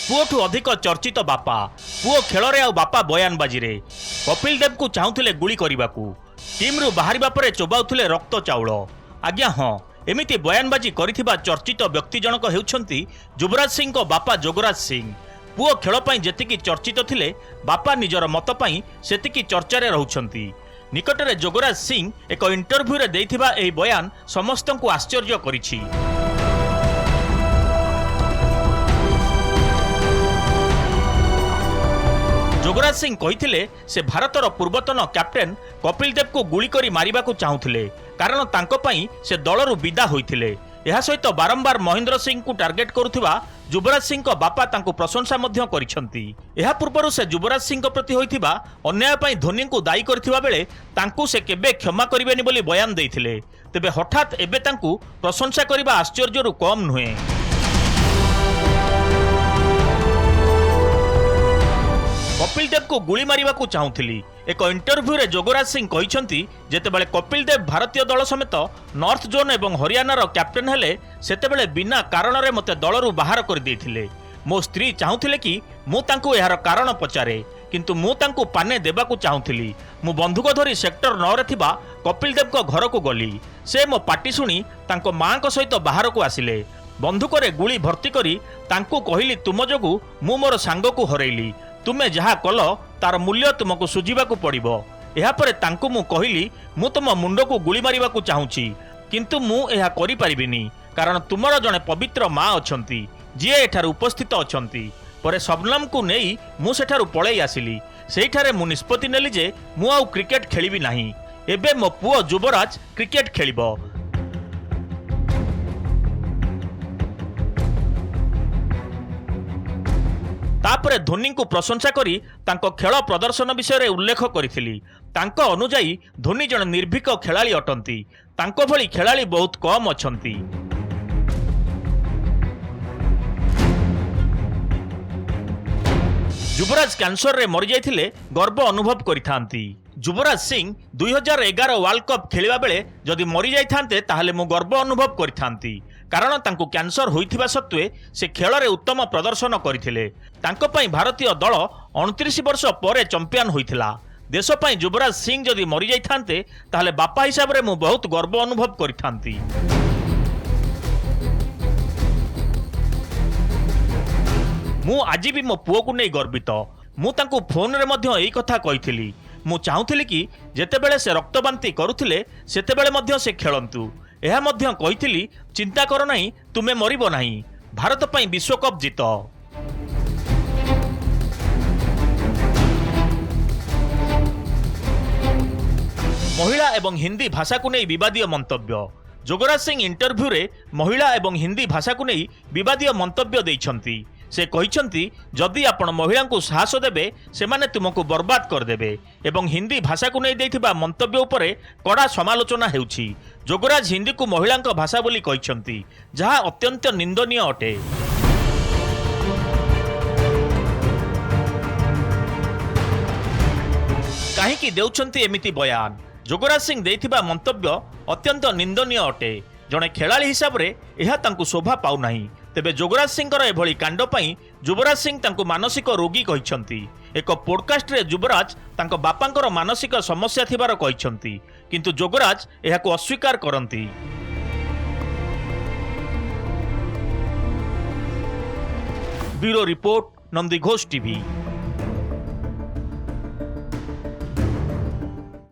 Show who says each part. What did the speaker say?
Speaker 1: पुओठू अधिक चर्चित बापा पुओ खेल बापा बयानबाजी रे कपिल देव को चाहूले गुली करने को टीम्रु बाहर पर चोबाउले रक्त चाउल। आज्ञा हाँ एमिति बयानबाजी करिथिबा चर्चित व्यक्ति जनक हेउछंती युवराज सिंह को बापा जोगराज सिंह। पुओ खेल पई जेतिकी चर्चित थिले बापा निजर मत पई सेतिकी चर्चारे रहुछंती। निकटरे जोगराज सिंह एक इंटरव्यू रे देइथिबा एही बयान समस्तंकु आश्चर्य करिछि। जोगराज सिंह कहिथिले से भारतर पूर्वतन कैप्टेन कपिल देव को गुली करी मारिबा को चाहुथिले कारण तांको पई से दलरु विदा होइथिले। एहा सहित बारंबार महेंद्र सिंह को टार्गेट करुथिबा युवराज सिंह को बापा तांको प्रशंसा मध्य करिसंती। एहा पूर्वरु से युवराज सिंह प्रति होइथिबा अन्याय पई धोनी को दायी करथिबा बेले तांको से केबे क्षमा करिबेनी बोली बयान देइथिले। तेबे हठात एबे तांको प्रशंसा करिबा आश्चर्यरु कम नुहे। कपिल देव को गुली मारिबा को चाहूली एक इंटरव्यू रे जोगराज सिंह कहिसंती जेतेबेले कपिल देव भारतीय दल समेत नॉर्थ जोन एवं हरियाणार कैप्टेन हेले सेतेबेले बिना कारण रे मते दलरु बाहर कर देथिले। मो स्त्री चाहूले कि मु तांको एहार कारण पचारे किंतु मु तांको पाने देबा को चाहूली। मु बंधुक धरी सेक्टर 9 रे थिबा कपिल देव को घर को गली। से मो पार्टी शुणी तांको मां को सहित बाहर को आसिले। बंधुक रे गुली भर्ती करी तांको कहिली तुम जोगु मु मोर सांग को हरैली। तुमे जहा कल तार मूल्य तुमको सुझीबा को पड़िबो। एहा परे तांको मु कहिली मु तुम मुंड को गुली मारिबा को चाहूची किंतु मु एहा करि परिबिनी कारण तुमर जने पवित्र मां अछंती जे एठार उपस्थित अछंती। परे सबनम को नेई मु सेठारु पळै आसिली। सेठारे मु निष्पत्ति नेली जे मु आउ क्रिकेट खेलिबी नाही। एबे मो पुओ युवराज क्रिकेट खेलिबो। तापरे धोनी को प्रशंसा करी तांको खेल प्रदर्शन विषय रे उल्लेख करिथिली। तांको अनुजाई धोनी जन निर्भीक खेलाड़ी अटंती। तांको भली खेलाड़ी बहुत कम अछंती। युवराज कैंसर रे मरि जाइथिले गर्व अनुभव करिथांती। युवराज सिंह 2011 वर्ल्ड कप खेलिबा बेले जदि मरि जाइथांते ताहले मु गर्व अनुभव करिथांती कारण तांको कैंसर होइथिबा सत्वे से खेल रे उत्तम प्रदर्शन करिथिले। तांको पई भारतीय दल 29 वर्ष परे चैंपियन होइथिला। देश पई युवराज सिंह जदि मरि जाइथांते ताहले बापा हिसाब रे मु बहुत गर्व अनुभव करिथांती। मु आज भी मो पुओ को नहीं गर्वित। मु तांको फोन रे मध्य एई कथा कहिथिली। मु चाहूथिली कि जेतेबेले से रक्तबांती करुथिले सेतेबेले मध्य से खेलंतु। एहा मध्य कहिथिली चिंता कर नाही तुमे मरिबो नाही। भारत पई विश्वकप जीत। महिला एवं हिंदी भाषा को नहीं विवादीय मंतव्य। जोगराज सिंह इंटरव्यू रे महिला एवं हिंदी भाषा को नहीं विवादीय मंतव्य देइछंती। से कहिछंती जदि आपण महिला को साहस देबे सेमाने तुमको बर्बाद कर देबे एवं हिंदी भाषा को नहीं देइथिबा मंतव्य उपरे कड़ा समालोचना हेउछि। जोगराज हिंदी को महिला भाषा बोली कहिछंती जहा अत्यंत निंदनीय अटे। काहेकि देउछंती एमिति बयान। जोगराज सिंह देइथिबा मंतव्य अत्यंत निंदनीय अटे। जणे खेलाड़ी हिसाब रे एहा तांको शोभा पाउ नाही। तेबे जोगराज सिंह एभली कांड पई युवराज सिंह तांको मानसिक रोगी कहिछंती। एक पॉडकास्ट रे युवराज तांको बापांकर मानसिक समस्या थिबार कहिछंती किंतु जोगराज एहाको अस्वीकार करंती। Bureau report, Nandighosh TV.